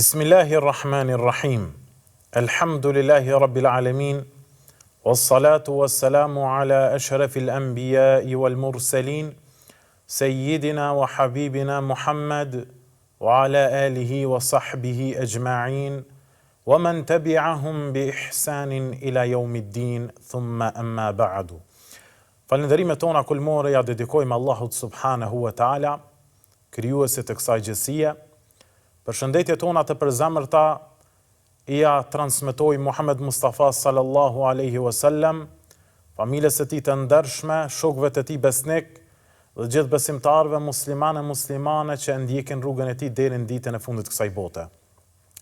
Bismillahirrahmanirrahim. Alhamdulillahi rabbil alamin. Wassalatu wassalamu ala ashrafil anbiya'i wal mursalin. Sayyidina wa habibina Muhammad wa ala alihi wa sahbihi ajma'in. Wa man tabi'ahum bi ihsanin ila yawmiddin, thumma amma ba'du. Falënderimet tona kulmore ja dedikojmë Allahut subhanahu wa ta'ala, krijuesit të kësaj gjësie. Përshëndetje tona të përzemërta ja transmetoi Muhammed Mustafa sallallahu alaihi wasallam, familjes së tij të ndershme, shokëve të tij besnik dhe gjithë besimtarëve muslimane që ndjekin rrugën e tij deri në ditën e fundit të kësaj bote.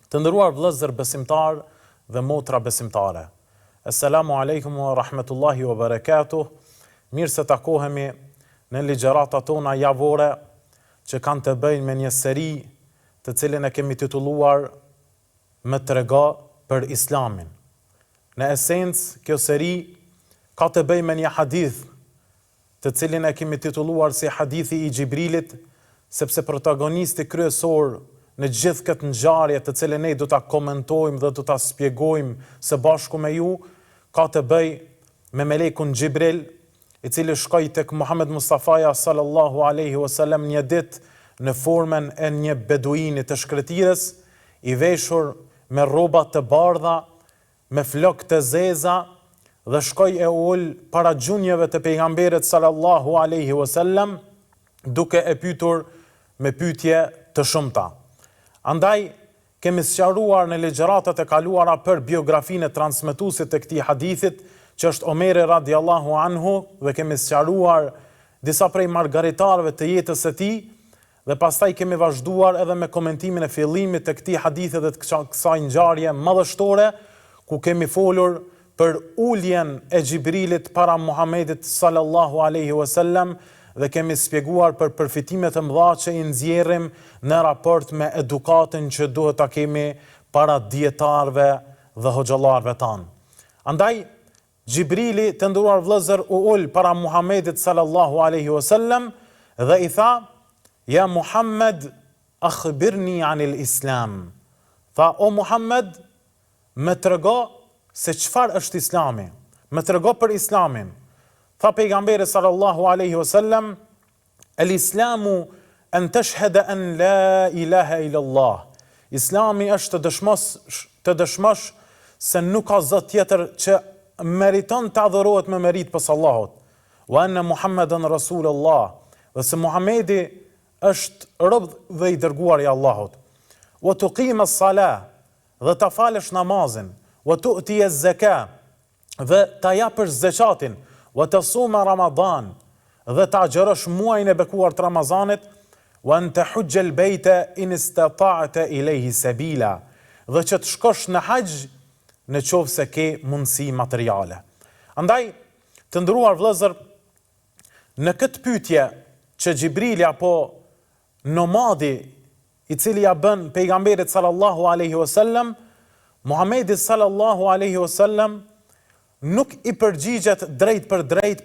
Të nderuar vëllezër besimtar dhe motra besimtare. Assalamu alaikum wa rahmatullahi wa barakatuh. Mirë se takohemi në ligjëratat tona javore që kanë të bëjnë me një seri të cilën e kemi titulluar "Më trego për Islamin". Në esencë, kjo seri ka të bëjë me një hadith, të cilin e kemi titulluar si hadithi i Gjibrilit, sepse protagonisti kryesor në gjithë këtë ngjarje të cilën ne do ta komentojmë dhe do ta shpjegojmë së bashku me ju, ka të bëjë me melekun Gjibril, i cili shkoi tek Muhammed Mustafaja sallallahu alaihi wasallam një ditë në formën e një beduini të shkretirës, i veshur me rroba të bardha, me flokë të zeza, dhe shkoi e ul para gjunjeve të pejgamberit sallallahu alaihi wasallam, duke e pyetur me pyetje të shumta. Andaj kemi sqaruar në ligjëratat e kaluara për biografinë e transmetuesit të këtij hadithit, që është Omeri radiallahu anhu, dhe kemi sqaruar disa prej margaritarëve të jetës së tij, dhe pastaj kemi vazhduar edhe me komentimin e fillimit të këtij hadithi dhe të kësaj ngjarje madhështore, ku kemi folur për uljen e Gjibrilit para Muhamedit sallallahu alaihi wasallam dhe kemi shpjeguar për përfitimet e mëdha që i nxjerrim në raport me edukatën që duhet ta kemi para dietarëve dhe hoxhallarëve tanë. Andaj Gjibrili, të nderuar vëllezër, u ul para Muhamedit sallallahu alaihi wasallam dhe i tha: "Ja Muhammed, akhbirni anil Islam." Tha: "O Muhammed, më trego se çfarë është Islami, më trego për Islamin." Tha pejgamberi sallallahu alaihi wasallam: "El Islamu an tashhada an la ilaha illa Allah." Islami është të dëshmosh se nuk ka zot tjetër që meriton të adhurohet me merit pas Allahut, wa anna Muhammeden Rasulullah, dhe se Muhamedi është rob dhe i dërguar i Allahut, wa tuqima as-salah, dhe ta falësh namazin, wa tu'ti az-zaka, dhe ta japësh zakatin, wa tasuma Ramadan, dhe ta agjërosh muajin e bekuar të Ramazanit, wa an tahujja al-bayta in istata'ta ilayhi sabila, dhe që të shkosh në haxh në qovë se ke mundësi materiale. Andaj, të nderuar vëllezër, në këtë pyetje që Gjibrili apo nomadi i cili ja bën pejgamberit sallallahu alaihi wasallam, Muhamedi sallallahu alaihi wasallam nuk i përgjigjet drejt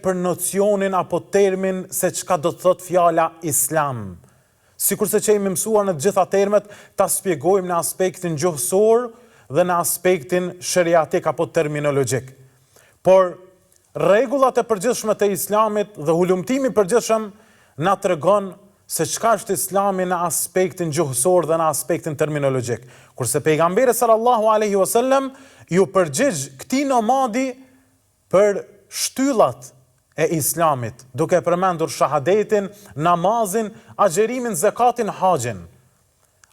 për nocionin apo termin se çka do të thot fjala Islam. Sikurse që jemi mësuar në të gjitha termet, ta shpjegojmë në aspektin gjuhësor dhe në aspektin sheriatik apo terminologjik. Por rregullat e përgjithshme të Islamit dhe hulumtimi i përgjithshëm na tregon se çka është Islami në aspektin gjuhësor dhe në aspektin terminologjik. Kurse pejgamberi sallallahu alaihi wasallam ju përgjigj këtij nomadi për shtyllat e Islamit, duke përmendur shahadetin, namazin, agjerimin, zakatin, haxhin.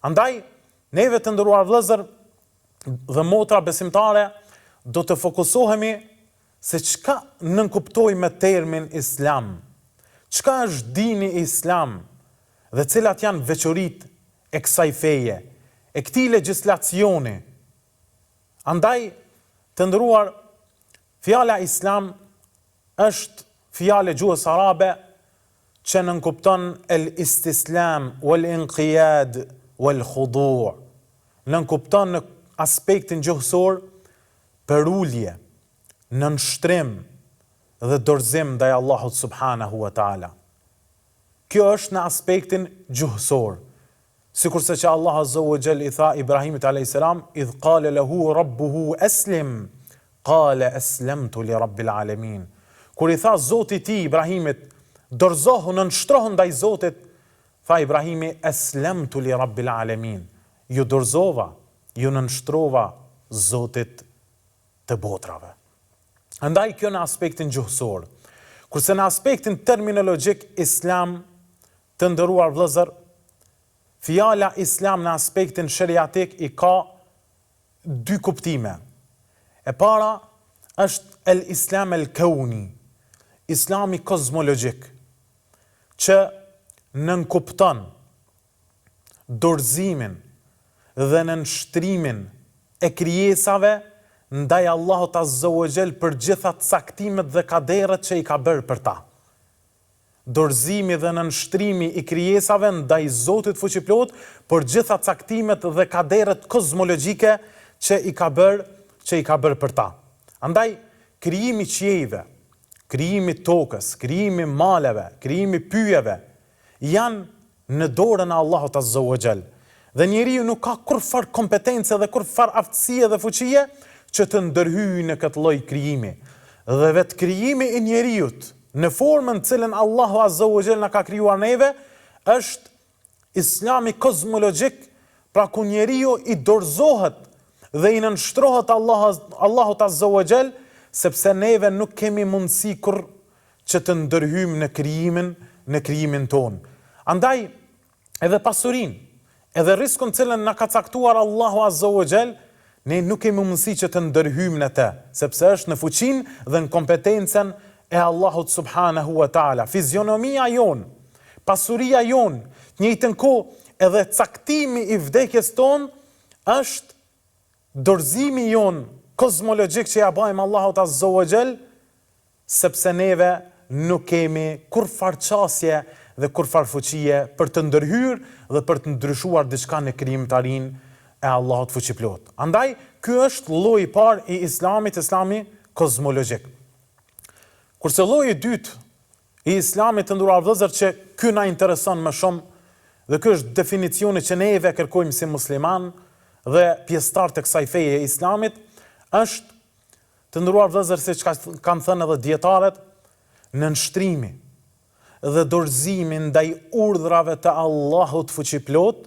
Andaj, neve të nderuar vëllezër dhe motra besimtare, do të fokusohemi se çka nënkuptojmë me termin Islam, çka është dini Islam dhe cilat janë veçoritë e kësaj feje, e këtij legjislacioni. Andaj, të nderuar, fjala Islam është fjalë gjuhës arabe që nënkupton el-istislam, wal-inqiyad, wal-khudu'. Nënkupton në aspektin gjuhësor për ulje, nënshtrim dhe dorëzim ndaj Allahut subhanahu wa taala. Kjo është në aspektin gjuhësor. Sikurse që Allah Azza wa Jall i tha Ibrahimit a.s. idh qala lahu rabbuhu aslim, qala aslamtu li rabbil alamin. Kur i tha Zoti i tij Ibrahimit, dorëzohu, nënshtrohu ndaj Zotit, tha Ibrahimi aslamtu li rabbil alamin. Ju dorëzova, ju nënshtrova Zotit të botrave. Andaj kjo në aspektin gjuhësor. Kurse në aspektin terminologjik islam, të nderuar vëllezër, fjala islam në aspektin shariatik i ka dy kuptime. E para është el islam el kauni, islami kozmologjik, që nënkupton dorëzimin dhe nënshtrimin e krijesave ndaj Allahut Azza wa Jall për gjitha caktimet dhe kaderet që i ka bërë për ta. Dorëzimi dhe nënshtrimi i krijesave ndaj Zotit fuqiplot për gjitha caktimet dhe kaderet kozmologjike që i ka bërë për ta. Andaj, krijimi qiejve, krijimi tokës, krijimi maleve, krijimi pyjeve janë në dorën e Allahut Azza wa Jall. Dhe njeriu nuk ka kurfar kompetence dhe kurfar aftësie dhe fuqie që të ndërhyjë në këtë lloj krijimi. Dhe vetë krijimi i njeriut në formën cilën Allahu Azza wa Jall na ka krijuar neve është islami kozmologjik, pra ku njeriu i dorëzohet dhe i nënshtrohet Allahut Azza wa Jall, sepse neve nuk kemi mundësi kur që të ndërhyjmë në krijimin ton. Andaj edhe pasurinë, edhe riskun cilën na ka caktuar Allahu Azza wa Jall, ne nuk kemi mundësi që të ndërhyjmë në të, sepse është në fuqinë dhe në kompetencën e Allahut subhanahu wa ta'ala. Fizionomia jon, pasuria jon, në njëjtën kohë edhe caktimi i vdekjes tonë është dorëzimi jon kozmologjik që ja bëjmë Allahut Azza wa Jall, sepse neve nuk kemi kurfar qasje dhe kurfar fuqie për të ndërhyrë dhe për të ndryshuar diçka në krijimtarinë e Allahut fuqiplot. Andaj, ky është lloji i parë i islamit, islami kozmologjik. Kurse lloji i dytë i islamit, të nderuar vëllezër, që ky na intereson më shumë, dhe ky është definicioni që neve kërkojmë si musliman dhe pjesëtar të kësaj feje e islamit, është, të nderuar vëllezër, siç kanë thënë edhe dietarët, nënshtrimi dhe dorëzimi ndaj urdhrave të Allahut fuqiplot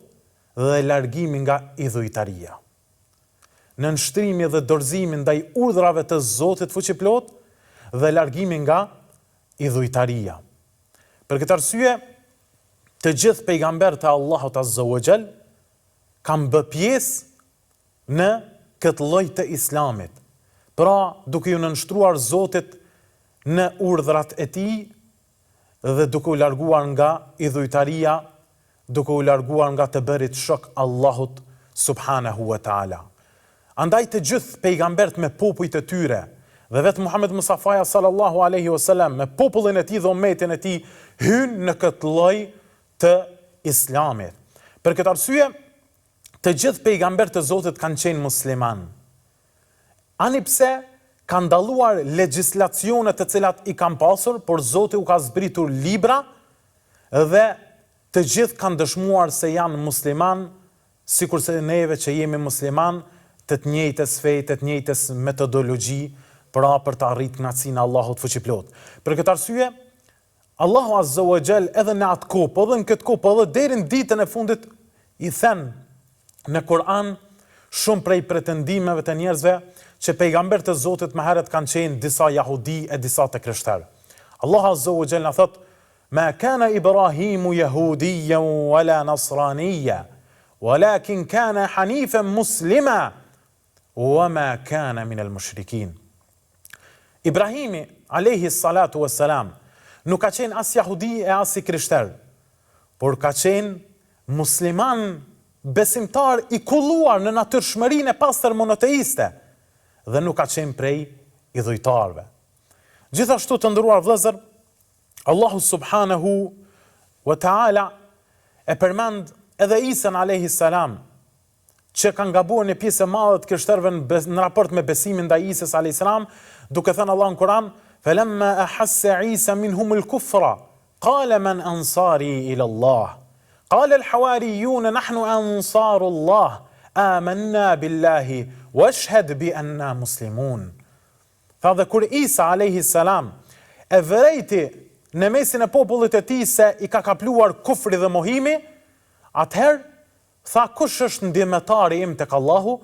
dhe largimi nga idhujtaria. Nënshtrimi dhe dorëzimi ndaj urdhrave të Zotit fuqiplot dhe largimi nga idhujtaria. Për këtë arsye, të gjithë pejgamberët e Allahut Azza wa Jall kanë bë pjesë në këtë lloj të islamit. Pra, duke ju nënshtruar Zotit në urdhrat e tij dhe duke u larguar nga idhujtaria, duke u larguar nga të bërit shok Allahut subhanahu wa ta'ala. Andaj të gjithë pejgambert me popujt e tyre, dhe vetë Muhammed Mustafaja sallallahu alaihi wasallam me popullin e tij dhe ummetin e tij hynë në këtë lloj të islamit. Për këtë arsye, të gjithë pejgambert e Zotit kanë qenë musliman. Ani pse kanë dalluar legjislacione të cilat i kanë pasur, por Zoti u ka zbritur libra dhe të gjithë kanë dëshmuar se janë musliman, sikurse neve që jemi musliman, të njëjtës feje, të njëjtës metodologji, pra për të arritur kënaqësinë e Allahut fuqiplot. Për këtë arsye, Allahu Azza wa Jall edhe në atë kohë, po edhe në këtë kohë, po edhe deri në ditën e fundit, i thënë në Kur'an shumë prej pretendimeve të njerëzve që pejgamberët e Zotit më herët kanë qenë disa jahudi e disa të krishterë. Allahu Azza wa Jall na thotë: "Ma kana Ibrahimu yahudiyan wala nasraniyan, walakin kana hanifan muslima, wama kana min al-mushrikin." Ibrahimi alayhi salatu wassalam nuk ka qenë as jahudi e as i krishter, por ka qenë musliman, besimtar i kulluar në natyrshmërinë e pastër monoteiste, dhe nuk ka qenë prej idhujtarëve. Gjithashtu, të nderuar vëllezër, Allahu subhanahu wa ta'ala e përmend edhe Isa alayhi salam, që kanë gabuar një pjesë e madhe të krishterëve në raport me besimin ndaj Isës alayhi salam, duke thënë Allah në Kur'an: "Falamma ahassa Isa minhum al-kufra, qala man ansari ila Allah, Qala al-hawariyun nahnu ansarullah amanna billahi washhad bi anna muslimun. Tha dhe kur Isa alayhi salam e vërejti në mesin e popullit e tij se i ka kapluar kufri dhe mohimi, atëherë tha kush është ndihmëtari im tek Allahu?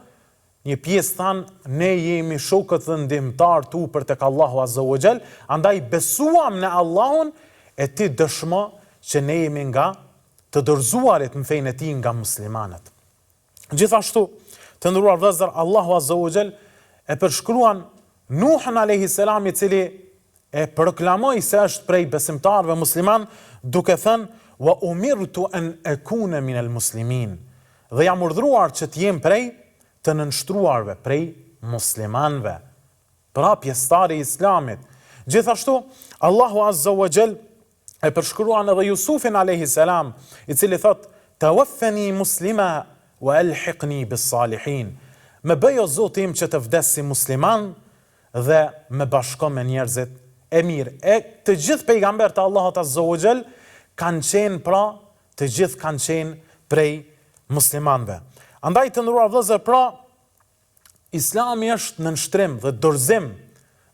Një pjesë thanë, ne jemi shokët dhe ndihmëtar tu për tek Allahu Azza wa Jall, andaj besuam në Allahun e ti dëshmo që ne jemi nga të dorëzuarit në fenë e tij nga muslimanët. Gjithashtu, të nderuar vëllezër, Allahu Azza wa Jall e përshkruan Nuhun alayhi salam, i cili e proklamoi se është prej besimtarëve musliman, duke thënë: "Wa umirtu an akuna min al-muslimin." Dhe jam urdhëruar që të jem prej të nënshtruarve, prej muslimanëve, pra pjesëtarë i Islamit. Gjithashtu, Allahu Azza wa Jall e përshkruan edhe Jusufin alayhi salam, i cili thot: "Tawaffani muslima wa alhiqni bis salihin." Më bëjo Zoti im që të vdes si musliman dhe me bashko me njerëzit e mirë. E të gjithë pejgamberët e Allahut Azza wa Jall kanë qenë, pra, të gjithë kanë qenë prej muslimanëve. Andaj të nderuar vëllezër, pra, Islami është në nështrim dhe dorëzim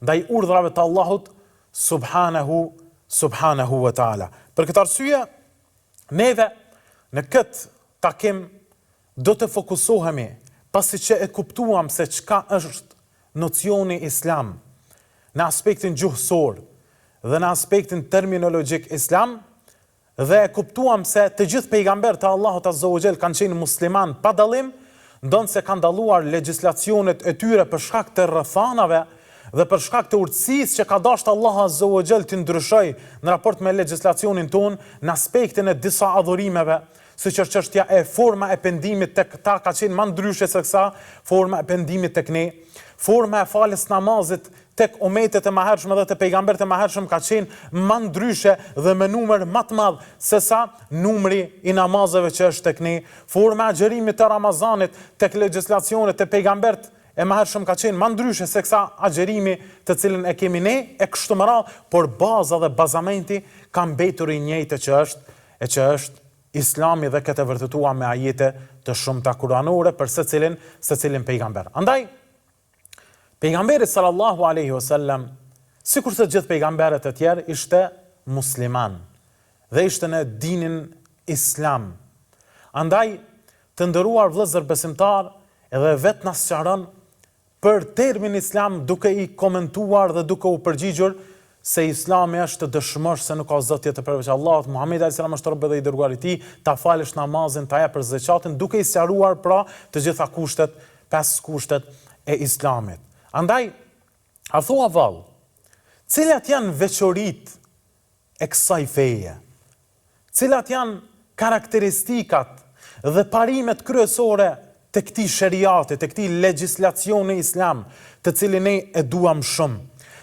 ndaj urdhrave të Allahut subhanahu wa taala. Për këtë arsye, neve në këtë takim do të fokusohemi, pasi që e kuptuam se çka është nocioni islam në aspektin gjuhësor dhe në aspektin terminologjik islam, dhe e kuptuam se të gjithë pejgamberët e Allahut Azza wa Jall kanë qenë musliman pa dallim, ndonse kanë dalluar legjislacionet e tyre për shkak të rrethanave dhe për shkak të urtësisë që ka dashur Allahu Azza wa Jall të ndryshoj në raport me legjislacionin ton në aspektin e disa adhurimeve, siç është çështja e forma e pendimit tek ta ka qenë më ndryshe se sa forma e pendimit tek ne. Forma e falës namazit tek umetet e mëhershëm dhe te pejgamberët e mëhershëm ka qenë më ndryshe dhe me numër më të madh se sa numri i namazeve që është tek ne. Forma e agjerimit të Ramazanit tek legjislacionet e pejgamberët e mëhershëm ka qenë më ndryshe se sa agjerimi të cilën e kemi ne, e kështu me radhë, por baza dhe bazamenti ka mbetur i njëjtë që është Islami, dhe këtë vërtetua me ajete të shumta kuranore për secilin pejgamber. Andaj, pejgamberi sallallahu alaihi wasallam, sikur se gjithë pejgamberët e tjerë, ishte musliman dhe ishte në dinin islam. Andaj, të nderuar vëllezër besimtar, edhe vetë na sqaron për termin islam duke i komentuar dhe duke u përgjigjur se Islami është të dëshmosh se nuk ka zot tjetër përveç Allahut, Muhamedi alayhis salam është rob dhe i dërguar i tij, ta falësh namazin, ta japësh zakatin, duke i sqaruar pra të gjitha kushtet, 5 kushtet e Islamit. Andaj, a thua vallë, cilat janë veçoritë e kësaj feje? Cilat janë karakteristikat dhe parimet kryesore të këtij shariati, të këtij legjislacioni islam, të cilin ne e duam shumë,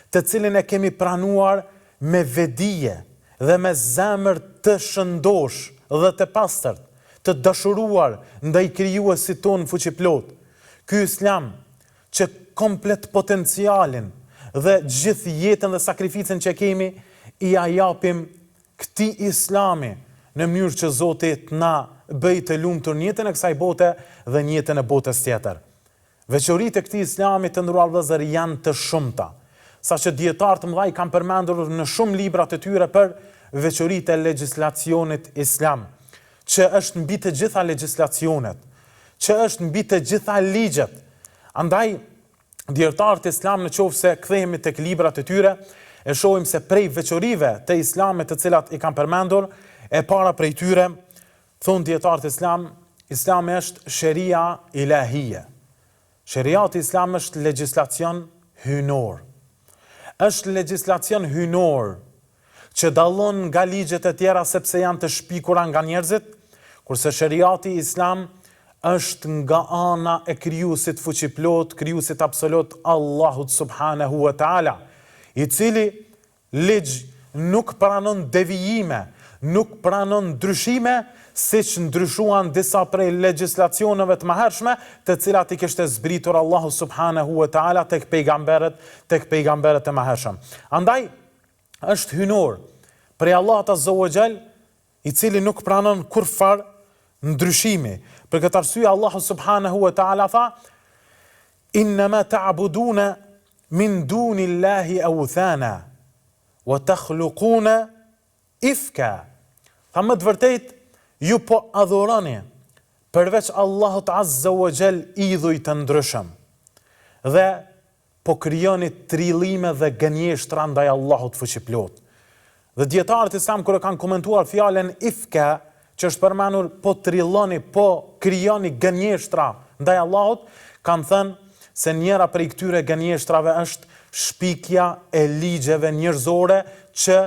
të cilin e kemi pranuar me vedije dhe me zemër të shëndosh dhe të pastërt, të dashuruar ndaj krijuesit ton fuqiplot. Ky islam që komplet potencialin dhe gjithë jetën dhe sakrificën që kemi i japim këtij islami në mënyrë që Zoti na bëj të lumtur në jetën e kësaj bote dhe në jetën e botës tjetër. Veçoritë e këtij islami, të nderuar vëllezër, janë të shumta, saqë dietarë të mëdhej kanë përmendur në shumë libra të tyre për veçoritë e legjislacionit islam, që është mbi të gjitha legjislacionet, që është mbi të gjitha ligjet. Andaj, dietarët islam, nëse kthehemi tek librat e tyre, e shohim se prej veçorive të islamit të cilat i kanë përmendur, e para prej tyre, thonë dietarët islam, Islami është sheria ilahie. Sheriati islam është legjislacion hyjnor. Është legjislacion hyjnor që dallon nga ligjet e tjera sepse janë të shpikura nga njerëzit, kurse sheriati islam është nga ana e krijuesit fuqiplot, krijuesit absolut, Allahut subhanahu wa taala, i cili ligj nuk pranon devijime, nuk pranon ndryshime, siç ndryshuan disa prej legjislacioneve të mëhershme, të cilat i kishte zbritur Allahu subhanahu wa taala tek pejgamberët e mëhershëm. Andaj është hyjnor prej Allahut azza wa jall i cili nuk pranon kurfar ndryshimi. Për këtë arsye Allahu subhanahu wa ta'ala tha: "Innama ta'buduna min dunillahi awthana wa takhluquna ifka." Tha më të vërtet, ju po adhuroni përveç Allahut azza wa jall idhuj të ndryshëm dhe po krijoni trillime dhe gënjeshtra ndaj Allahut fuqiplot. Dhe dietarët islam kur e kanë komentuar fjalën ifka, që është përmendur po trilloni, po krijoni gënjeshtra ndaj Allahut, kanë thënë se njëra prej këtyre gënjeshtrave është shpikja e ligjeve njerëzore që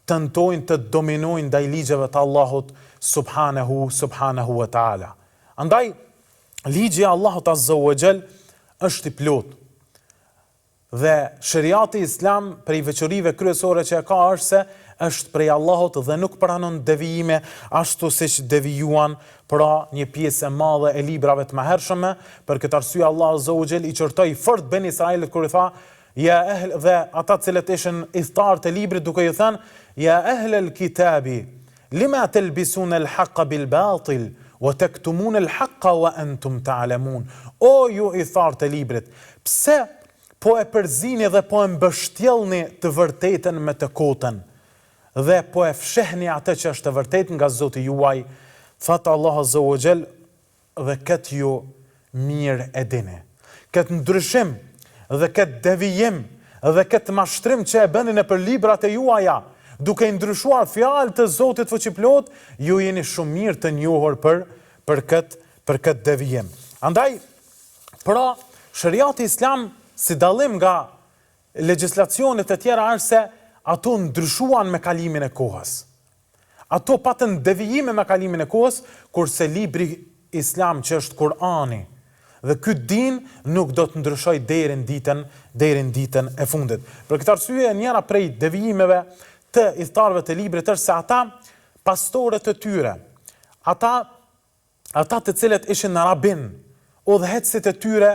tentojnë të dominojnë ndaj ligjeve të Allahut subhanahu wa ta'ala. Andaj, ligji i Allahut azza wa jall është i plot. Dhe shariati islam prej veçorive kryesore që e ka është se është prej Allahut dhe nuk pranon devijime ashtu siç devijuan pra një pjesë e madhe e librave të mëhershme. Për këtë arsye Allahu azza wa jall i çortoi fort ben Israilit kur i tha ja ehl, dhe ata cilët ishin idhtar të librit duke i thënë ja ehl al-kitabi lima talbisuna al-haqqa bil-batil wa taktumuna al-haqqa wa antum ta'lamun. O ju idhtar të librit, pse po e përzini dhe po e mbështjellni të vërtetën me të kotën dhe po e fshehni atë që është e vërtetë nga Zoti juaj, thot Allahu azza wa jall, dhe këtë ju mirë e dini. Këtë ndryshim dhe këtë devijim dhe këtë mashtrim që e bëni nëpër librat e juaja, duke ndryshuar fjalë të Zotit fuqiplot, ju jeni shumë mirë të njohur për këtë devijim. Andaj, pra, shariati islam si dallim nga legjislacionet e tjera është se ato ndryshuan me kalimin e kohës. Ato patën devijime me kalimin e kohës, kurse libri islam që është Kurani dhe ky din nuk do të ndryshoj deri në ditën e fundit. Për këtë arsye njëra prej devijimeve të idhtarëve të librit është se ata pastorët e tyre, ata të cilët ishin rabin, udhëheqësit e tyre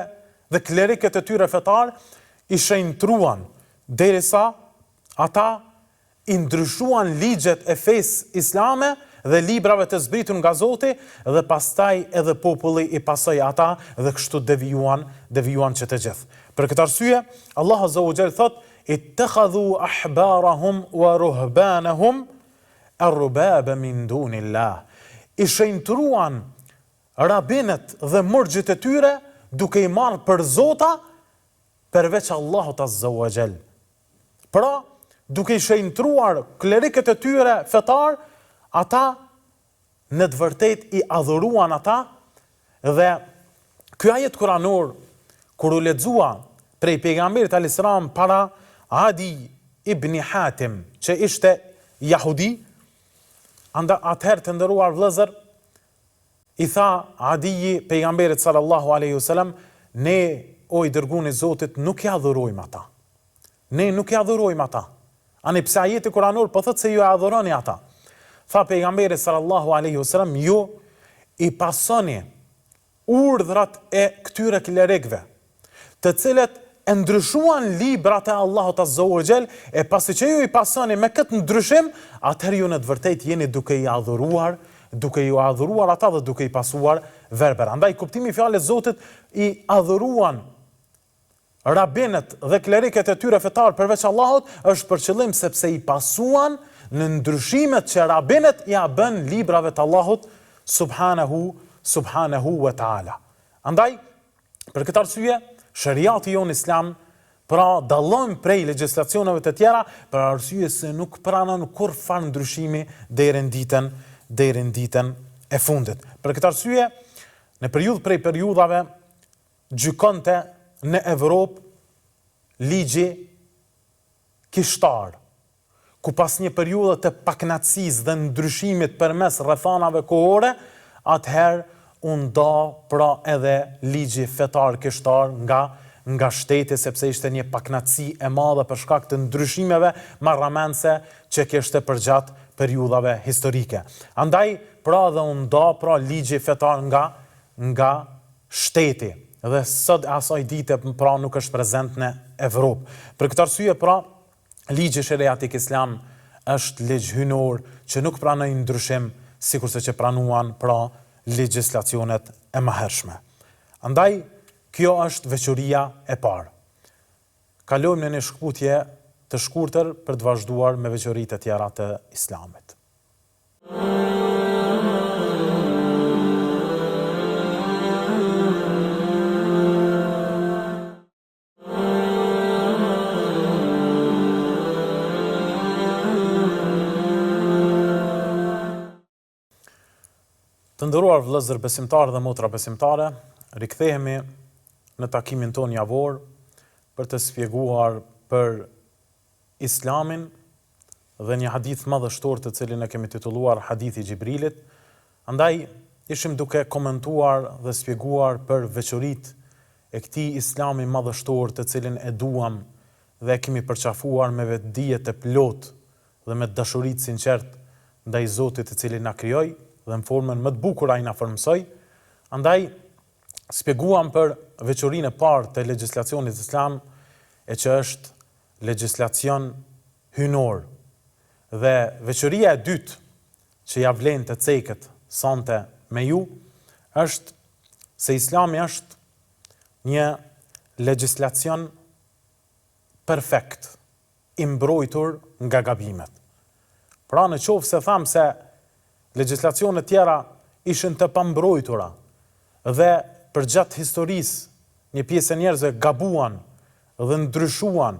dhe klerikët e tyre fetar i shenjtruan derisa ata i ndryshuan ligjet e fesë islame dhe librave të zbritur nga Zoti dhe pastaj edhe populli i pasoi ata dhe kështu devijuan që të gjithë. Për këtë arsye, Allahu azza wa jall thot: "Ittakhadhu ahbarahum wa ruhbanahum arbaba min dunillah." I shenjtruan rabinët dhe murxhit e tyre duke i marrë për zota përveç Allahut azza wa jall. Pra, duke i shenjtruar klerikët e tyre fetar, ata në të vërtet i adhuruan ata dhe ky ajet kuranor kur u lexua prej pejgamberit alayhis salam para Adi ibn Hatim, që ishte jahudi, atëherë të nderuar vëllezër, i tha Adiji pejgamberit sallallahu alaihi wasallam: "Ne o i dërguari i Zotit nuk i adhurojmë ata. Ne nuk i adhurojmë ata." Ani pse ajeti kuranor po thotë se ju e adhuroni ata. Tha pejgamberi sallallahu alaihi wasallam: "Ju i pasoni urdhrat e këtyre klerikëve, të cilët e ndryshuan librat e Allahut azza wa jall, e pasi që ju i pasoni me këtë ndryshim, atëherë ju në të vërtetë jeni duke i adhuruar ata dhe duke i pasuar verbera." Andaj kuptimi i fjalës Zotit i adhuruan rabinët dhe klerikët e tyre fetar përveç Allahut është për qëllim sepse i pasuan në ndryshimet që rabinët ja bën librave të Allahut subhanahu wa ta'ala. Andaj, për këtë arsye, shariati jon islam pra dallon prej legjislacioneve të tjera për arsye se nuk pranon kurfar ndryshimi deri në ditën e fundit. Për këtë arsye, në periudhë prej periudhave gjykonte në Evropë ligji kishtar, ku pas një periudhë të pakënaqësisë dhe ndryshimit përmes rrethanave kohore, atëherë u nda pra edhe ligji fetar kishtar nga shteti, sepse ishte një pakënaqësi e madhe për shkak të ndryshimeve marramendse që kishte përgjatë periudhave historike. Andaj pra dhe u nda pra ligji fetar nga shteti. Dhe sot asaj dite pra nuk është prezent në Evropë. Për këtë arsye pra ligji shariatik islam është ligj hynor që nuk pranojnë ndryshim, sikurse që pranuan pra legjislacionet e mëhershme. Andaj, kjo është veçoria e parë. Kalojmë në një shkputje të shkurtër për të vazhduar me veçoritë e tjera të Islamit. Të nderuar vëllezër besimtarë dhe motra besimtare, rikthehemi në takimin tonë javor për të shpjeguar për Islamin dhe një hadith madhështor të cilin e kemi titulluar Hadithi i Xhibrilit. Andaj ishim duke komentuar dhe shpjeguar për veçoritë e këtij Islami madhështor të cilin e duam dhe e kemi përqafuar me vetdije të plot dhe me dashuri të sinqert ndaj Zotit i cili na krijoi dhe në formën më të bukur ai na formsoi. Andaj shpjeguam për veçorinë e parë të legjislacionit islam, e që është legjislacion hynor. Dhe veçoria e dytë që ja vlen të cekët sonte me ju është se Islami është një legjislacion perfekt, i mbrojtur nga gabimet. Pra në qoftë se tham se legjislacionet tjera ishin të pambrojtura dhe përgjatë historisë një pjesë e njerëzve gabuan dhe ndryshuan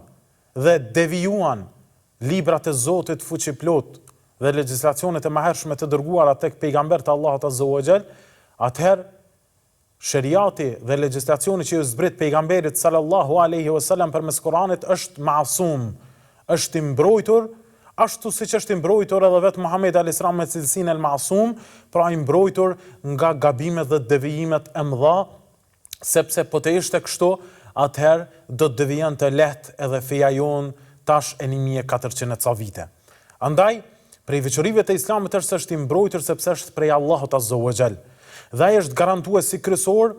dhe devijuan librat e Zotit fuqiplot dhe legjislacionet e mëhershme të dërguara tek pejgambert Allahut Azza wa Jall, atëherë sheriati dhe legjislacioni që u zbrit pejgamberit sallallahu alaihi wasallam përmes Kuranit është masum, është i mbrojtur, ashtu siç është i mbrojtur edhe vetë Muhamedi alayhis salam me cilësinë el masum, pra i mbrojtur nga gabimet dhe devijimet e mëdha, sepse po të ishte kështu, atëherë do të devijante lehtë edhe feja jon tash e 1400 ca vite. Andaj, prej veçorive të Islamit është i mbrojtur sepse është prej Allahut Azza wa Jall. Dhe ai është garantuesi kryesor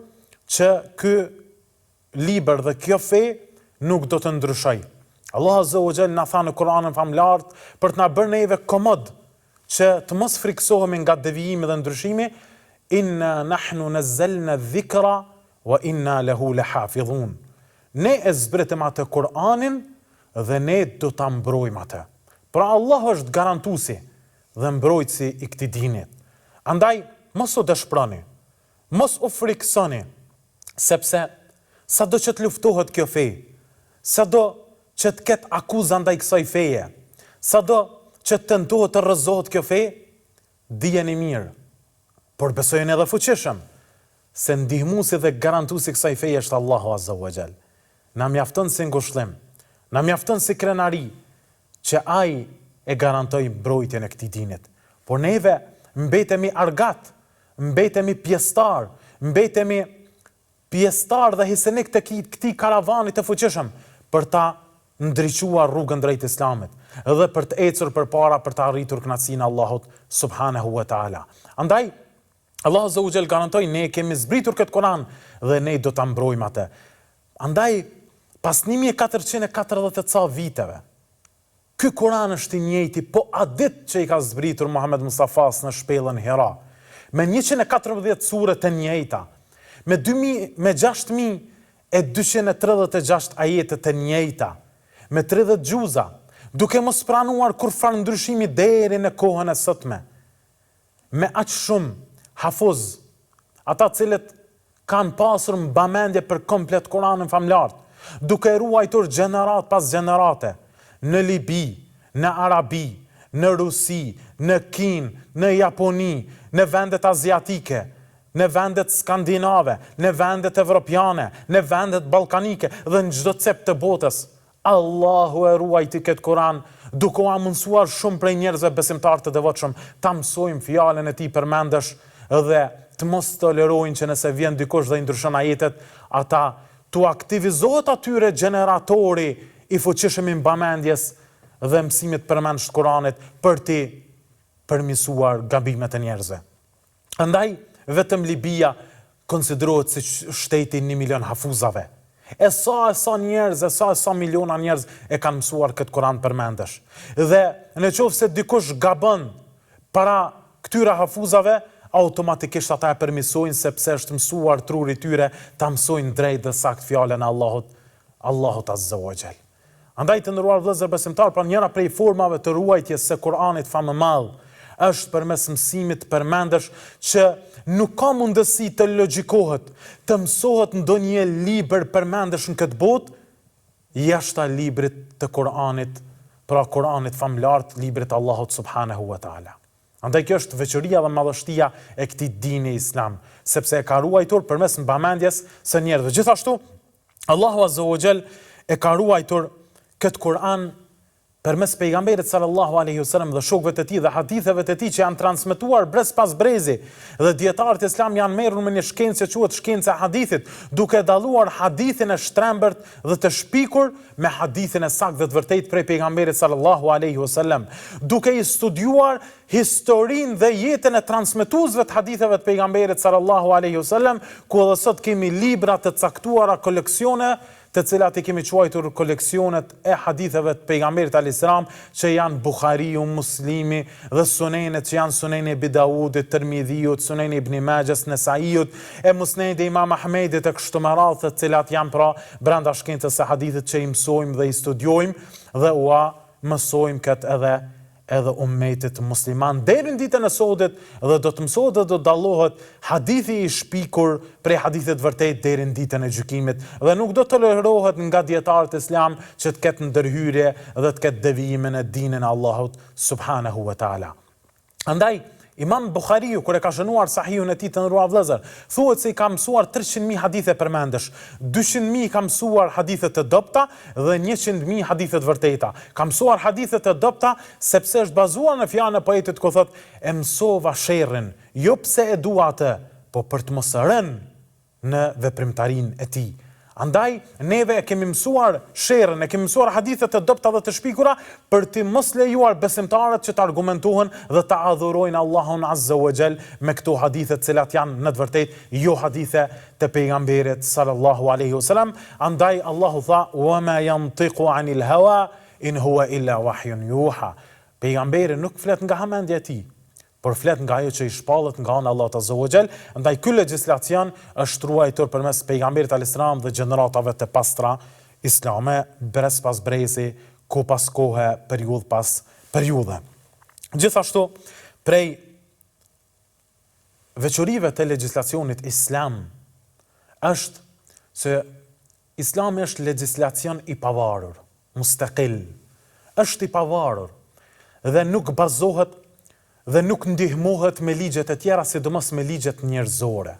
që ky libër dhe kjo fe nuk do të ndryshojë. Allah Azza wa Jall na tha në Kur'anin famlart për të na bërë neve komod që të mos friksohemi nga devijimi dhe ndryshimi, inna nahnu nazzalna dhikra wa inna lahu lahafidhun. Ne e zbritëm atë Kur'anin dhe ne do ta mbrojmë atë. Pra Allah është garantuesi dhe mbrojtësi i këtij dini. Andaj mos u dëshproni, mos u friksoni, sepse sado që të luftohet kjo fe, sado që të ketë akuza ndaj kësaj feje, sado që të tentohet të rrëzohet kjo fe, dijeni mirë, por besojeni edhe fuqishëm, se ndihmuesi dhe garantuesi kësaj feje është Allahu Azza wa Jall. Na mjafton si ngushëllim, na mjafton si krenari, që ai e garantoi mbrojtjen e këtij dinit. Por neve mbetemi argat, mbetemi pjesëtar, mbetemi pjesëtar dhe hisenik të këtij karavani të fuqishëm për ta ndriçuar rrugën drejt Islamit dhe për të ecur përpara për të arritur kënaqësinë e Allahut subhanahu wa taala. Andaj Allahu Azza wa Jall garantoi ne kemi zbritur këtë Kur'an dhe ne do ta mbrojmë atë. Andaj pas 1440 ca viteve, ky Kur'an është i njëjti, po a ditë që i ka zbritur Muhammed Mustafas në shpellën Hira, me 114 sure të njëjta, me 6236 ajete të njëjta, me 30 gjuza, duke mos pranuar kurfar ndryshimi deri në kohën e sotme. Me aq shumë hafuz, ata cilët kanë pasur mbamendje për komplet Kur'anin famlart, duke ruajtur gjenerat pas gjenerate, në Libi, në Arabi, në Rusi, në Kinë, në Japoni, në vendet aziatike, në vendet skandinave, në vendet evropiane, në vendet ballkanike dhe në çdo cep të botës. Allahu e ruajti këtë Kur'an, duke u amundsuar shumë prej njerëzve besimtar të devotshëm ta mësojmë fjalën e tij përmendesh dhe të mos tolerojnë që nëse vjen dikush dhe i ndryshon ajetet, ata tu aktivizohet atyre generatori i fuqishëm i mbamendjes dhe mësimit përmendsh të Kuranit për të përmirësuar gabimet e njerëzve. Andaj vetëm Libia konsiderohet si shteti 1 milion hafuzave. E sa njerëz, sa miliona njerëz e kanë mësuar këtë Kur'an përmendesh. Dhe në qoftë se dikush gabon para këtyre hafuzave, automatikisht ata e përmisojnë sepse është mësuar truri tyre, ta mësojnë drejt dhe sakt fjalën e Allahut Azza wa Jall. Andaj të nderuar vëllezër besimtar, pra njëra prej formave të ruajtjes së Kur'anit famëmadh është përmes mësimit përmendesh që nuk ka mundësi të logjikohet, të mësohet ndonjë libër përmendesh në këtë botë jashta librit të Kur'anit, pra Kur'anit famlar, librit Allahut subhanahu wa taala. Andaj kjo është veçoria dhe madhështia e këtij dini islam, sepse e ka ruajtur përmes mbamendjes së njerëzve. Gjithashtu, Allahu Azza wa Jall e ka ruajtur këtë Kur'an përmes pejgamberit sallallahu alaihi wasallam dhe shokëve të tij dhe haditheve të tij që janë transmetuar brez pas brezi, dhe dietarët islam janë merrur me një shkencë që quhet shkenca e hadithit, duke dalluar hadithin e shtrembërt dhe të shpikur me hadithin e saktë dhe të vërtetë prej pejgamberit sallallahu alaihi wasallam, duke i studiuar historinë dhe jetën e transmetuesve të haditheve të pejgamberit sallallahu alaihi wasallam, ku edhe sot kemi libra të caktuara, koleksione të cilat i kemi quajtur koleksionet e haditheve të pejgamberit alayhiselam, që janë Buhariu, Muslimi dhe sunenet që janë suneni Abi Davudit, Tirmidhiut, suneni Ibn Majahs, Nesaiut, e musnedi Imam Ahmedit e kështu me radhë, të cilat janë pra brenda shkencës së hadithit që i mësojmë dhe i studiojmë dhe ua mësojmë këtë edhe ummetit musliman deri në ditën e sotut, dhe do të mësohet dhe do të dallohet hadithi i shpikur prej hadithit vërtet deri në ditën e gjykimit, dhe nuk do të tolerohet nga dietarët islam që të ketë ndërhyrje dhe të ketë devijimin e dinit e Allahut subhanahu wa taala. Andaj Imam Buhariu, kur e ka shënuar Sahihun e tij të nderuar vëllezër, thuhet se i ka mësuar 300.000 hadithe përmendesh, 200.000 ka mësuar hadithe të dobta dhe 100.000 hadithe të vërteta. Ka mësuar hadithe të dobta sepse është bazuar në fjalën e poetit ku thotë: "E mësova sherrin, jo pse e dua atë, po për të mos rënë në veprimtarinë e tij." Andaj, neve e kemi mësuar sherrën, e kemi mësuar hadithe të dobta dhe të shpikura për të mos lejuar besimtarët që të argumentohen dhe të adhurojnë Allahun Azza wa Jall me këto hadithe të cilat janë në të vërtetë jo hadithe të pejgamberit sallallahu alaihi wasallam. Andaj Allahu tha: "Wa ma yantiqu anil hawa in huwa illa wahyun yuha." Pejgamberi nuk flet nga hamendja e tij, por flet nga ajo që i shpallet nga ana Allahut Azza wa Jall. Andaj ky legjislacion është ruajtur përmes pejgamberit alayhiselam dhe gjeneratave të pastra islame, brez pas brezi, kohë pas kohe, periudhë pas periudhe. Gjithashtu, prej veçorive të legjislacionit islam është se Islami është legjislacion i pavarur, mustaqil, është i pavarur dhe nuk bazohet dhe nuk ndihmohet me ligjet e tjera, sidomos me ligjet njerëzore.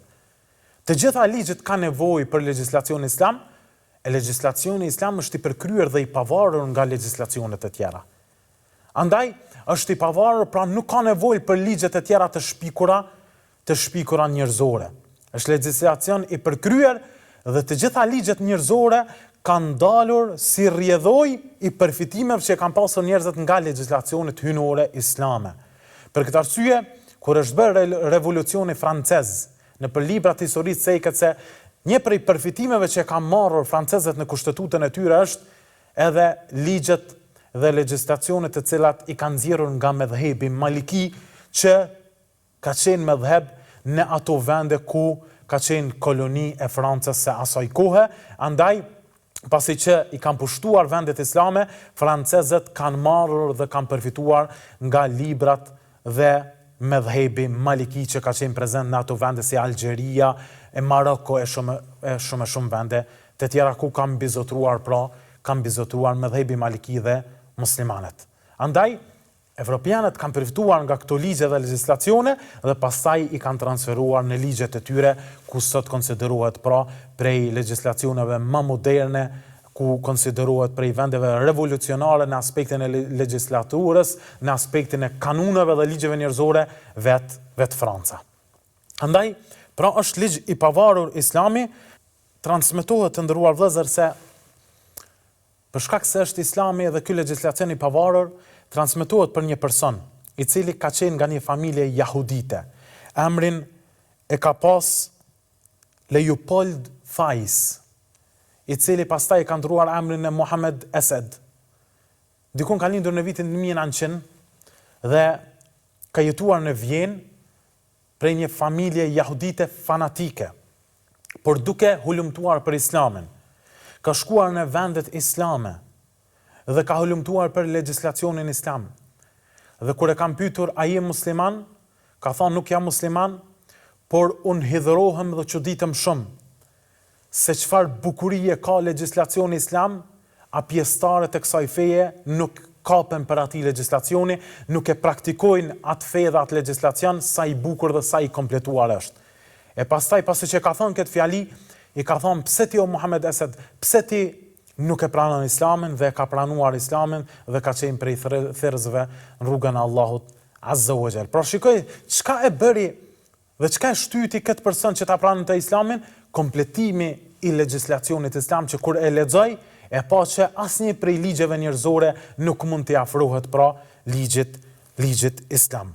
Të gjitha ligjet kanë nevojë për legjislacion islam, e legjislacioni islam është i përkryer dhe i pavarur nga legjislacionet e tjera. Andaj, është i pavarur, pra nuk ka nevojë për ligjet e tjera të shpikura njerëzore. Është legjislacion i përkryer dhe të gjitha ligjet njerëzore kanë dalur si rrjedhoj i përfitimeve që kanë pasur njerëzit nga legjislacionet hyjnore islame. Për këtë arsye, kur është bërë revolucioni francez, në për librat historisë ceket se një prej përfitimeve që kanë marrur francezët në kushtetutën e tyre është edhe ligjet dhe legjislacionet të cilat i kanë nxjerrur nga medhhebi maliki, që ka qenë medhheb në ato vende ku ka qenë koloni e Francës së asaj kohe. Andaj, pasi që i kanë pushtuar vendet islame, francezët kanë marrur dhe kanë përfituar nga librat dhe medhhebi maliki që ka qenë prezent në ato vende si Algjeria, e Maroko e shumë vende të tjera ku kanë bizotruar medhhebi maliki dhe muslimanët. Andaj, evropianët kanë përfituar nga këto ligje dhe legjislacione dhe pastaj i kanë transferuar në ligjet e tyre, ku sot konsiderohet pra prej legjislacioneve më moderne, ku konsiderohet prej vendeve revolucionare në aspektin e legjislaturës, në aspektin e kanuneve dhe ligjeve njerëzore, vetë Franca. Andaj, pra është ligj i pavarur islami, transmetohet të nderuar vëllezër se për shkak se është islami dhe ky legjislacion i pavarur, transmetohet për një person i cili ka qenë nga një familje jahudite. Emrin e ka pas Leopold Fais. i cili pastaj ka ndruar emrin e Muhammed Esed. Dikun ka lindur në vitin 1900 dhe ka jetuar në Vjenë prej një familje jahudite fanatike, por duke hulumtuar për islamin. Ka shkuar në vendet islame dhe ka hulumtuar për legjislacionin islam. Dhe kur e kam pyetur a je musliman, ka thonë nuk jam musliman, por unë hidhërohem dhe çuditëm shumë se çfarë bukurie ka legjislacioni islam, a pjesëtarët e kësaj feje nuk kapen për ati legjislacioni, nuk e praktikojnë atë fe dhe atë legjislacion, sa i bukur dhe sa i kompletuar është. E pastaj, pasi që ka thonë këtë fjali, i ka thonë, pse ti o Muhammed Esed, pse ti nuk e pranon islamin dhe ka pranuar islamin dhe ka qenë prej therësve në rrugën e Allahut Azza wa Jall. Pra shikoj, çka e bëri dhe çka e shtyti këtë person që ta pranon të islamin, kompletimi i legjislacionit islam që kur e lexoj, e pa që asnjë prej ligjeve njerëzore nuk mund t'i afrohet pra ligjit islam.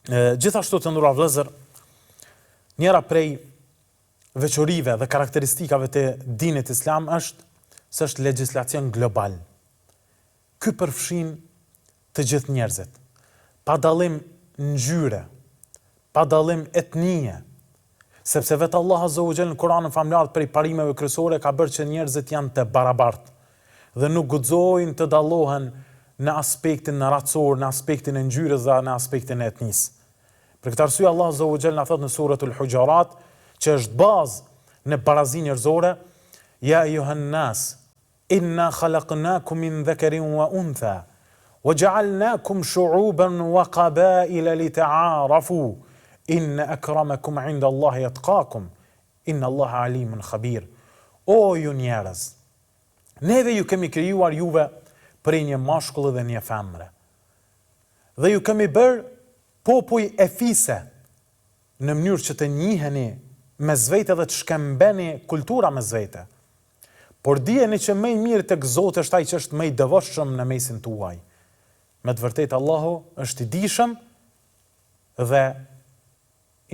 Gjithashtu të nderuar vëllezër, njëra prej veçorive dhe karakteristikave të dinit islam është se është legjislacion global. Ky përfshin të gjithë njerëzit, pa dallim ngjyre, pa dallim etnie, sepse vetë Allah Azza wa Jall në Kur'anin famlar prej parimeve kryesore ka bërë që njerëzit janë të barabartë dhe nuk guxojnë të dallohen në aspektin racor, në aspektin e ngjyrës dhe në aspektin e etnisë. Për këtë arsye Allah Azza wa Jall na thot në suratul Hujurat, që është bazë në barazinë njerëzore, ja ayuhan nas inna khalaqnakum min dhakarin wa untha wa ja'alnakum shu'uban wa qaba'ila lita'arafu inna akramakum 'inda Allahi atqakum inna Allaha alimun khabir. O ju njerëz, neve ju kemi krijuar juve prej një mashkulli dhe një femre. Dhe ju kemi bërë popull e fise në mënyrë që të njiheni mes vete dhe të shkembeni kultura mes vete. Por dijeni që më i miri tek Zoti është ai që është më i devotshëm në mesin tuaj. Me të vërtetë Allahu është i dijshëm dhe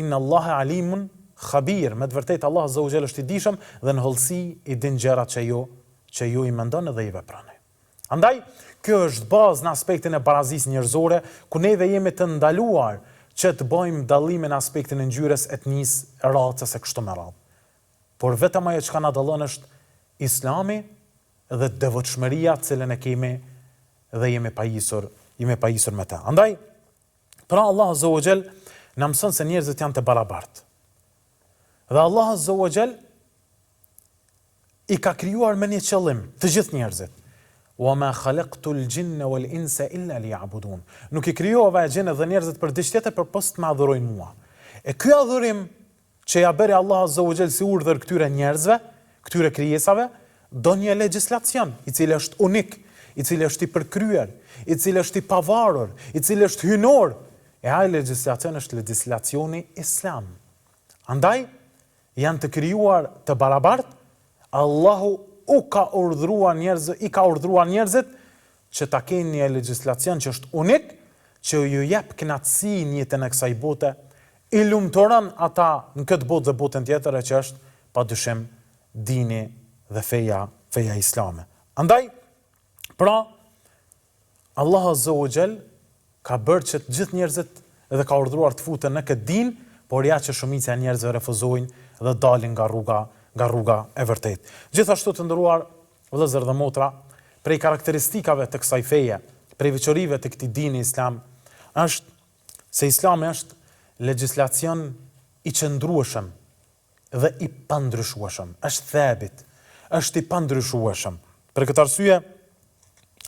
inna Allaha alimun khabir. Me të vërtetë Allah Azza wa Jall është i dijshëm dhe në hollësi i din gjërat që ju i mendoni dhe i veproni. Andaj, kjo është bazë në aspektin e barazisë njerëzore, ku neve jemi të ndaluar që të bëjmë dallimin në aspektin e ngjyrës, etnisë, racës e kështu me radhë. Por vetëm ajo që na dallon është Islami dhe devotshmëria të cilën e kemi dhe jemi pajisur me ta. Andaj, pra Allah Azza wa Jall na mëson se njerëzit janë të barabartë. Dhe Allah Azza wa Jall i ka krijuar me një qëllim të gjithë njerëzit. Wa ma khalaqtul jinna wal insa illa liya'budun. Nuk i krijova gjinë dhe njerëzit për diçka tjetër përpos të më adhurojnë mua. E ky adhurim që ja bëri Allah Azza wa Jall si urdhër këtyre njerëzve, këtyre krijesave, do një legjislacion i cili është unik, i cili është i përkryer, i cili është i pavarur, i cili është hynor. E ai legjislacion është legjislacioni islam. Andaj, janë të krijuar të barabartë, Allahu i ka urdhëruar njerëzit që ta kenë një legjislacion që është unik, që ju jep kënaqësi në jetën e kësaj bote, i lumturon ata në këtë botë dhe botën tjetër që është padyshim dini dhe feja islame. Andaj, pra, Allah Azza wa Jall ka bërë që të gjithë njerëzit dhe ka urdhëruar të futen në këtë din, por ja që shumica e njerëzve refuzojnë dhe dalin nga rruga e vërtetë. Gjithashtu të nderuar vëllezër dhe motra, prej karakteristikave të kësaj feje, prej veçorive të këtij dini islam, është se Islami është legjislacion i qëndrueshëm dhe i pandryshueshëm, është thabit, është i pandryshueshëm. Për këtë arsye,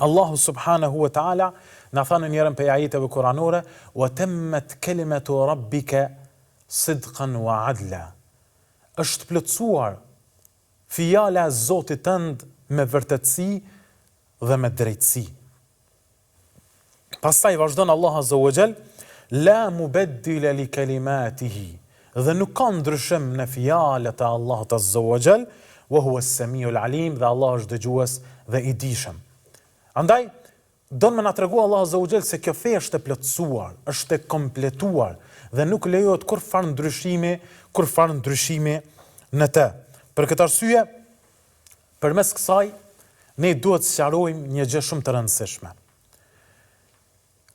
Allahu subhanahu wa ta'ala na thanë njërën për ajeteve kuranore, wa tammat kalimatu rabbika sidqan wa adla. Është plotësuar fjala e Zotit tënd me vërtetësi dhe me drejtësi. Pastaj vazhdon Allah Azza wa Jall, la mubaddila li kalimatihi, dhe nuk ka ndryshim në fjalët e Allahut Azza wa Jall, wa huwa as-sami'ul alim, dhe Allah është dëgjues dhe i dijshëm. Andaj, do në me na tregu Allah Azza wa Jall se kjo fe është e plotësuar, është e kompletuar dhe nuk lejohet kur farë ndryshimi në të. Për këtë arsye, përmes kësaj ne duhet të sqarojmë një gjë shumë të rëndësishme.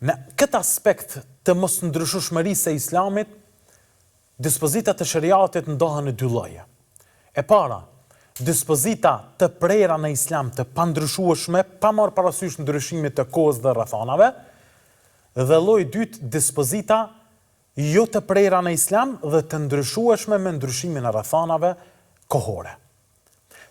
Në këtë aspekt të mos ndryshueshmërisë së Islamit, dispozitat e shariatit ndohen në dy lloje. E para, dispozita të prera në Islam të pandryshueshme, pa marrë parasysh ndryshimet të kohës dhe rrethanave, dhe lloji i dytë, dispozita jo të prera në Islam dhe të ndryshueshme me ndryshimin e rrethanave kohore.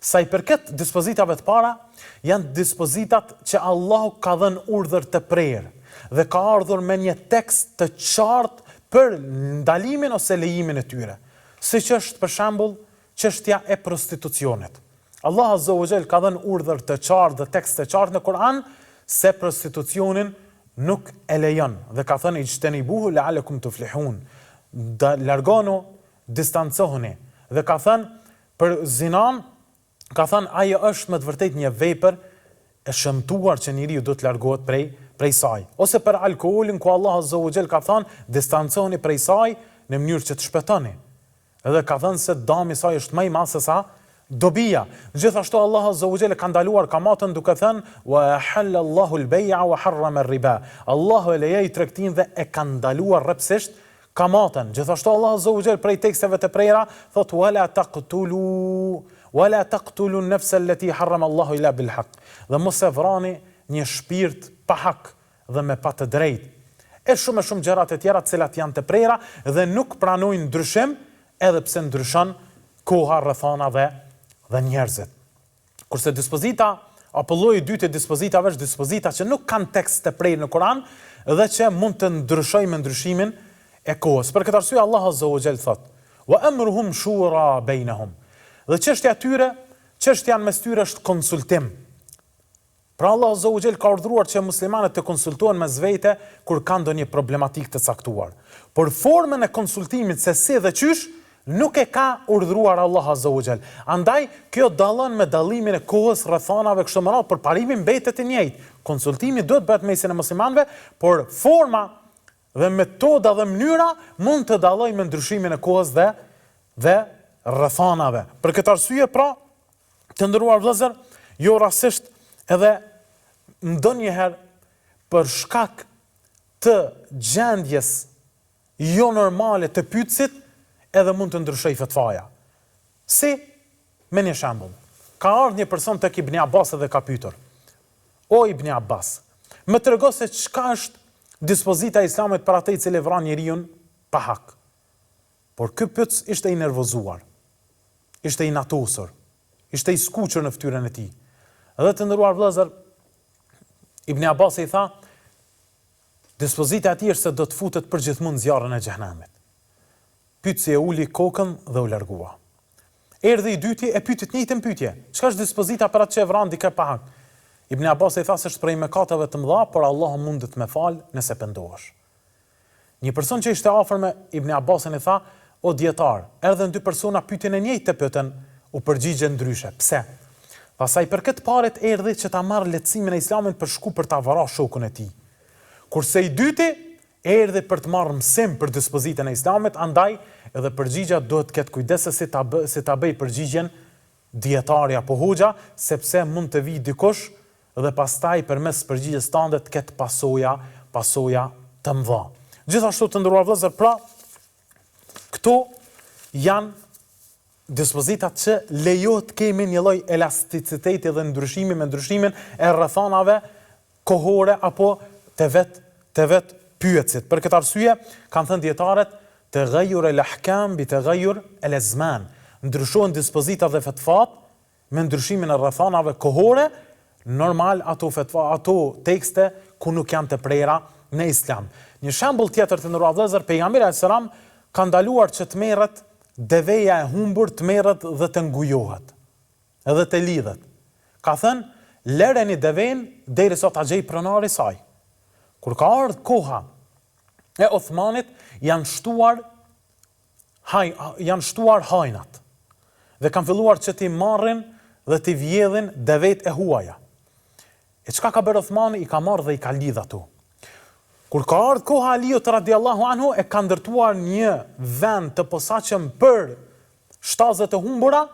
Sa i përket dispozitave të para, janë dispozitat që Allahu ka dhënë urdhër të prerë dhe ka ardhur me një tekst të qartë për ndalimin ose lejimin e tyre. Siç është për shembull çështja e prostitucionit. Allah Azza wa Jall ka dhënë urdhër të qartë dhe tekst të qartë në Kur'an se prostitucionin nuk e lejon dhe ka thënë ijtanibuhu la'allakum tuflihun. Largonu, distancohuni. Dhe ka thënë për zinan, ka thënë ajo është me të vërtetë një vepër e shëmtuar që njeriu do të largohet prej saj. Ose për alkoolin ku Allah Azza wa Jall ka thënë distancohuni prej saj në mënyrë që të shpëtoni. Edhe ka thënë se dëmi i saj është më i madh se sa dobia. Gjithashtu Allah Azza wa Jalla ka ndaluar kamatën duke thënë wa halallahu al-bay'a wa harrama ar-riba. Allahu e lejoi tregtinë dhe e ka ndaluar rrepsisht kamatën. Gjithashtu Allah Azza wa Jalla prej teksteve të prera thot wala taqtulu an-nafsa allati harrama Allahu illa bil haqq. Dhe mos e vrani një shpirt pa hak dhe me pa të drejtë. E shumë gjëra të tjera të cilat janë të prera dhe nuk pranojnë ndryshim edhe pse ndryshon koha, rrethana dhe njerëzit. Kurse dispozita apo lloji i dytë i dispozitave është dispozita që nuk kanë tekst të prerë në Kur'an dhe që mund të ndryshojë me ndryshimin e kohës. Për këtë arsye Allah Azza wa Jall thot: "Wa amruhum shura bainahum." Dhe çështja tyre, çështja mes tyre është konsultim. Pra Allah Azza wa Jall ka urdhëruar që muslimanët të konsultohen mes vete kur kanë ndonjë problematikë të caktuar. Por formën e konsultimit se si dhe çysh nuk e ka urdhëruar Allah Azza wa Jall. Andaj, kjo dallon me dallimin e kohës, rrethanave kështu më radh, por parimi mbetet i njëjtë. Konsultimi duhet bëhet mesin e muslimanëve, por forma dhe metoda dhe mënyra mund të dallojnë me ndryshimin e kohës dhe rrethanave. Për këtë arsye, pra, të nderuar vëllezër, jo rastisht edhe ndonjëherë për shkak të gjendjes jo normale të pyetësit edhe mund të ndryshoj fatvaja. Si, me një shembull, ka ardhur një person tek Ibn Abbas dhe ka pyetur: "O Ibn Abbas, më trego se çka është dispozita e Islamit për atë i cili vran njeriu pa hak." Por ky pyetës ishte i nervozuar, ishte i natosur, ishte i skuqur në fytyrën e tij. Edhe të nderuar vëllezër, Ibn Abbas i tha: "Dispozita e tij është se do të futet përgjithmonë në zjarrin e xhenemit." Pyetësi e uli kokën dhe u largua. Erdhi i dyti e pyeti të njëjtën pyetje: "Çka është dispozita për atë që vran dikë pa hak?" Ibn Abbas i tha se është prej mëkateve të mëdha, por Allahu mund të më fal nëse pendohesh. Një person që ishte afër me Ibn Abbasin i tha: "O dietar, erdhën dy persona pyetjen e njëjtë të pyetën, u përgjigje ndryshe. Pse?" Pastaj për këtë paret erdhi që ta marrë lehtësimin e Islamit për shku për ta varur shokun e tij. Kurse i dyti erdhi për të marrë mësim për dispozitën e Islamit, andaj edhe përgjigja duhet të ketë kujdes si ta bëj përgjigjen dietari apo hoxha, sepse mund të vijë dikush dhe pastaj përmes përgjigjes tande të ketë pasoja të mëdha. Gjithashtu të nderuar vëllezër, pra, këto janë dispozitat që lejohet kemi një lloj elasticiteti dhe ndryshimi me ndryshimin e rrethanave kohore apo të vet pyetësit. Për këtë arsye, kanë thënë dietarët, taghayyur al-ahkam bi taghayyur al-azman. Ndryshojnë dispozitat dhe fatvat me ndryshimin e rrethanave kohore, normal ato tekste ku nuk janë të prera në Islam. Një shembull tjetër të nderuar vëllezër, pejgamberi alayhis salam ka ndaluar që të merret deveja e humbur, të merret dhe të ngujohet, edhe të lidhet. Ka thënë, lëreni deven derisa ta gjej pronari i saj. Kur ka ardhur koha e Uthmanit, janë shtuar hajnat dhe kanë filluar që t'i marrin dhe t'i vjedhin devet e huaja. E çka ka bërë Uthmani? I ka marrë dhe i ka lidh ato. Kur ka ardhur koha Aliut radiallahu anhu, e ka ndërtuar një vend të posaçëm për shtazet e humbura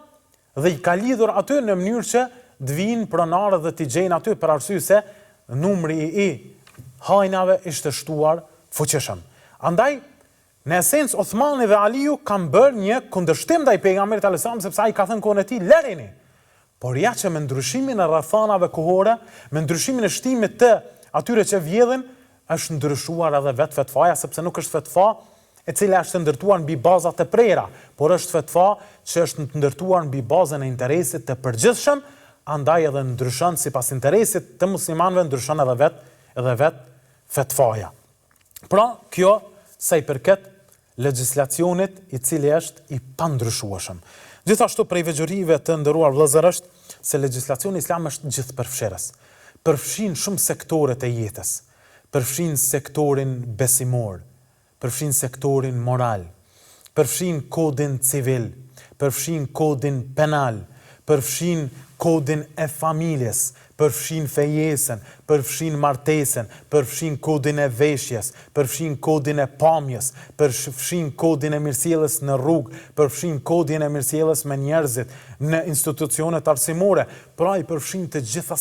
dhe i ka lidhur aty në mënyrë që të vinë pronarët dhe t'i gjejnë aty për arsye se numri i hajnave ishte shtuar fuqishëm. Andaj, në esencë, Uthmani dhe Aliu kanë bërë një kundërshtim ndaj pejgamberit alayhis salam, sepse ai ka thënë kohën e tij, lërini. Por ja që me ndryshimin e rrethanave kohore, me ndryshimin e shtimit të atyre që vjedhin, është ndryshuar edhe vetë fetvaja, sepse nuk është fetva e cila është ndërtuar mbi baza të prera, por është fetva që është ndërtuar mbi bazën e interesit të përgjithshëm, andaj edhe ndryshon sipas interesit të muslimanëve, ndryshon edhe vetë fetvaja. Pra, kjo sa i përket legjislacionit i cili është i pandryshueshëm. Gjithashtu prej veçorive të nderuar vëllezër është se legjislacioni islam është gjithëpërfshirës. Përfshin shumë sektore të jetës. Përfshin sektorin besimor, përfshin sektorin moral, përfshin kodin civil, përfshin kodin penal, përfshin kodin e familjes, përfshin fejesen, përfshin martesen, përfshin kodin e veshjes, përfshin kodin e pamjes, përfshin kodin e mirësjelljes në rrugë, përfshin kodin e mirësjelljes me njerëzit në institucionet arsimore, pra i përfshin të gjitha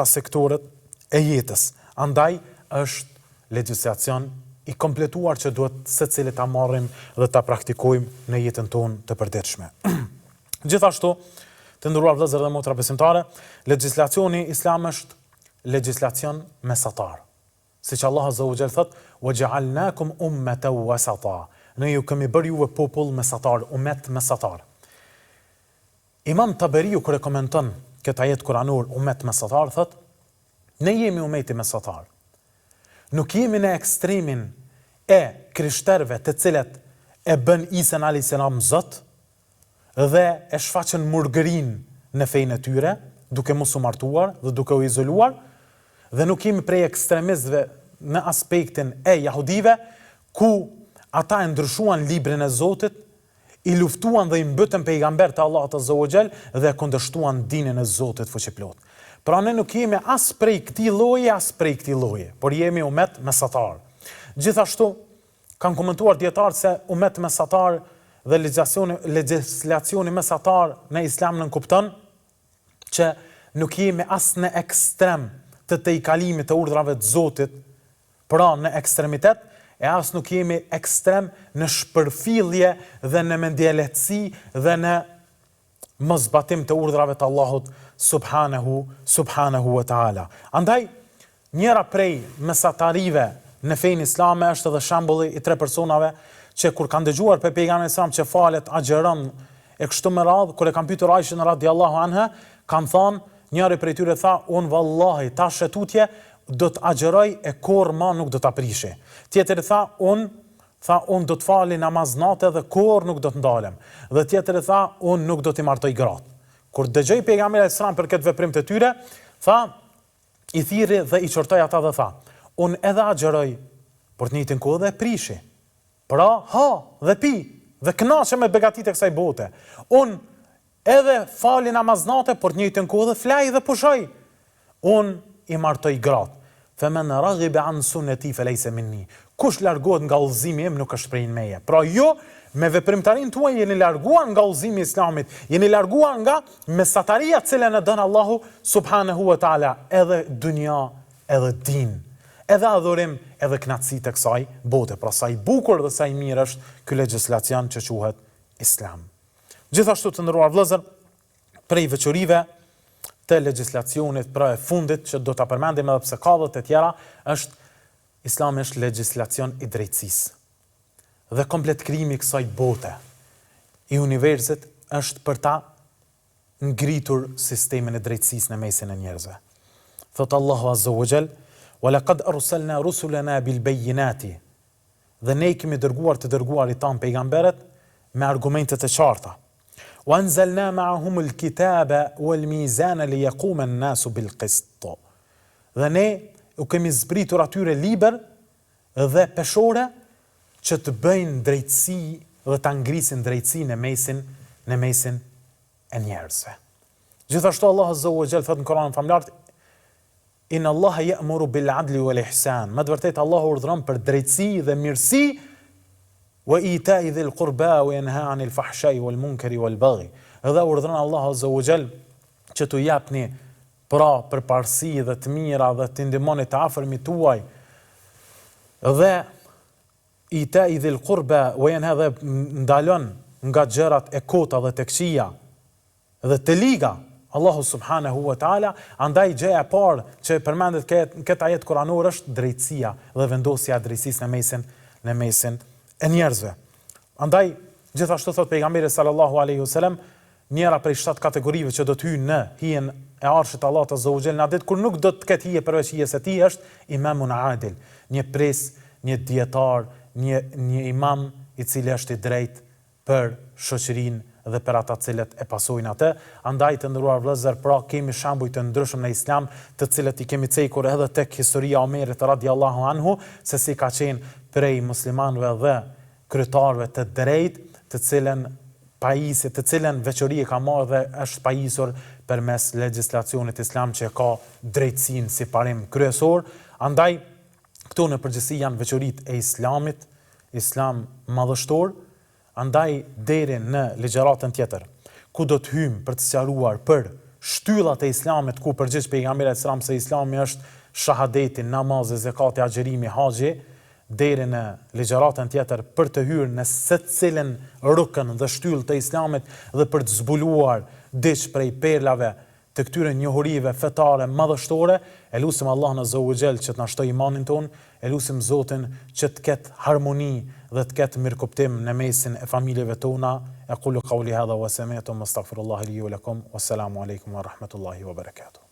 sektoret e jetës. Andaj është legjislacion i kompletuar që duhet secili ta marrim dhe ta praktikojmë në jetën tonë të përditshme. Gjithashtu, të nderuar vëllezër dhe motra besimtare, legjislacioni islam është legjislacion mesatar. Siç Allah azza wa jall thot: "Waja'alnakum ummatan wasata." Ne ju kemi bërë juve popull mesatar, umet mesatar. Imam Taberiu kur e komenton këtë ajet kuranor, umet mesatar, thot: ne jemi umeti mesatar. Nuk jemi në ekstremin e krishterëve të cilët e bën Isa alayhis salam Zot dhe e shfaqën murgërin në fejnë e tyre, duke mos u martuar dhe duke u izoluar, dhe nuk jemi prej ekstremistëve në aspektin e jahudive, ku ata e ndryshuan librin e Zotit, i luftuan dhe i mbytën pejgamber të Allahut azza wa jall dhe kundërshtuan dinin e Zotit fuqiplot. Pra ne nuk jemi as prej këtij lloji, as prej këtij lloji, por jemi umet mesatar. Gjithashtu kanë komentuar dietarët se umet mesatar dhe legjislacioni mesatar në islam nënkupton që nuk jemi as në ekstrem të tejkalimit të urdhrave të Zotit, pra në ekstremitet, e as nuk jemi ekstrem në shpërfillje dhe në mendjelehtësi dhe në mosbatim të urdhrave të Allahut subhanahu wa ta'ala. Andaj, njëra prej mesatarive në fejnë islame është edhe shembulli i 3 personave që kur kanë dëgjuar për pejgamberin islam që falet, agjeron e kështu me radhë, kur e kanë pyetur Aishën radhiyallahu anha, kanë thënë, njëri prej tyre tha, unë vallahi ta shetutje do të agjeroj e kur ma nuk do të aprishi. Tjetëri tha, unë do të fali namaz natë dhe kur nuk do të ndalem. Dhe tjetëri tha, unë nuk do t'i martoj gratë. Kur dëgjoi pejgamberi alayhis salam për këtë veprim të tyre, tha, i thirri dhe i çortoi ata dhe tha, unë edhe agjeroj, por të njëjtën kohë dhe prishi. Pra, ha dhe pi, dhe kënaqem me begatitë e kësaj bote. Unë edhe fali namaznate, por të njëjtën kohë dhe flaj dhe pushoj. Unë i martoj gratë. Femen raghibe an sunneti felejse minni. Kush largohet nga udhëzimi im nuk është prej meje. Pra jo, me veprimtarin tuaj jeni larguar nga udhëzimi i islamit, jeni larguar nga mesataria cilën e don Allahu subhanahu wa taala, edhe dunya, edhe din, edhe adhurim, edhe kënaqësi të kësaj bote. Pra sa i bukur dhe sa i mirë është ky legjislacion që quhet Islam. Gjithashtu të nderuar vëllezër, prej veçorive të legjislacionit pra e fundit që do ta përmendim edhe pse ka dhe të tjera, është Islami është legjislacion i drejtësisë. Dhe komplet krijimi i kësaj bote i universit është për ta ngritur sistemin e drejtësisë në mesin e njerëzve. Thot Allahu azza wa jall: "Wa laqad arsalna rusulana bil bayyinati." Dhe ne kemi dërguar të dërguarit tan pejgamberët me argumente të qarta. "Wa anzalna ma'ahum al-kitaba wal-mizana liyaquma an-nasu bil-qist." Dhe ne u kemi zbritur atyre liber dhe peshore që të bëjnë drejtësi dhe të ngrisin drejtësi në mesin e njerëzve. Gjithashtu Allah azza wa jall thot në Kur'anin famlar: "Inna Allaha ya'muru bil 'adli wal ihsan." Me të vërtetë Allahu urdhëron për drejtësi dhe mirësi, wa ita'i dhil qurba wa yanha 'anil fahsha'i wal munkari wal baghi. Dhe urdhëron Allahu azza wa jall që t'u japni pra përparësi dhe të mira dhe të ndihmoni të afërmit tuaj dhe i te i dhil kurbe u jenë edhe ndalon nga gjërat e kota dhe të këqija dhe të liga Allahu subhanahu wa ta'ala, andaj gjëja e parë që përmendet këtë ajet kuranor është drejtësia dhe vendosja e drejtësisë në mesin e njerëzve. Andaj gjithashtu thot pejgamberi sallallahu alaihi wasallam, njëra prej 7 kategorive që do të hyjnë në hijen e arshit Allahut azza wa jalla në ditë kur nuk do të ketë hije përveç hijes së tij është imamun adil, një pres, një dietar, një imam i cili është i drejtë për shoqërinë dhe për ata cilët e pasojnë atë. Andaj të nderuar vëllezër, pra kemi shembuj të ndryshëm në Islam, të cilët i kemi cekur edhe tek historia e Omerit radhiyallahu anhu, se si ka qenë prej muslimanëve dhe kryetarëve të drejtë, të cilën veçori e ka marrë dhe është pajisur përmes legjislacionit islam që ka drejtësinë si parim kryesor. Andaj këto në përgjithësi janë veçoritë e Islamit, Islam madhështor. Andaj deri në ligjëratën tjetër, ku do të hyjmë për të sqaruar për shtyllat e Islamit, ku përgjigj pejgamberi sallallahu alajhi wasallam se Islami është shahadeti, namazi, zakati, agjerimi, haxhi, deri në ligjëratën tjetër për të hyrë në secilën rukën dhe shtyllë të Islamit dhe për të zbuluar diç prej perlave të këtyre njohurive fetare madhështore, e lutim Allahun azza wa jall që të na shtojë imanin ton, e lutim Zotin që të ketë harmoni dhe të ketë mirëkuptim në mesin e familjeve tona. Aqulu qawli hadha wa sami'tu astaghfirullaha li wa lakum. Wassalamu alaikum wa rahmatullahi wa barakatuh.